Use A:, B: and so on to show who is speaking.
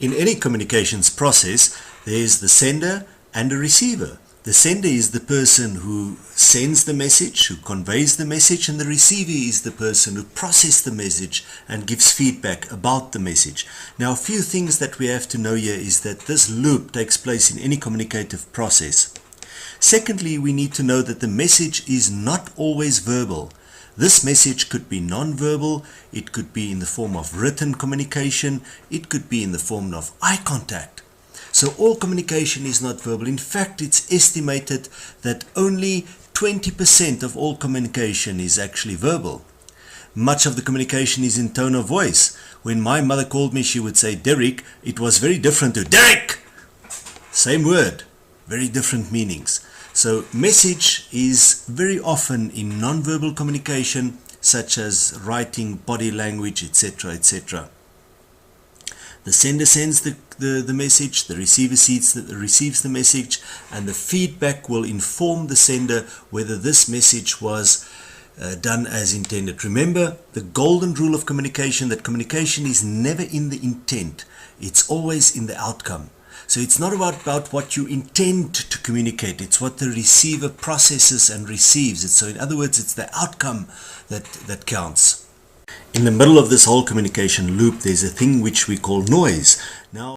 A: In any communications process, there's the sender and a receiver. The sender is the person who sends the message, who conveys the message, and the receiver is the person who processes the message and gives feedback about the message. Now, a few things that we have to know here is that this loop takes place in any communicative process. Secondly, we need to know that the message is not always verbal. This message could be non-verbal, it could be in the form of written communication, it could be in the form of eye contact. So all communication is not verbal. In fact, it's estimated that only 20% of all communication is actually verbal. Much of the communication is in tone of voice. When my mother called me, she would say Derek. It was very different to Derek. Same word, very different meanings. So message is very often in non-verbal communication, such as writing, body language, etc., etc. The sender sends the message, the receiver receives the message, and the feedback will inform the sender whether this message was done as intended. Remember the golden rule of communication, that communication is never in the intent, it's always in the outcome. So it's not about what you intend to communicate, it's what the receiver processes and receives. So in other words, it's the outcome that counts. In the middle of this whole communication loop, there's a thing which we call noise. Now,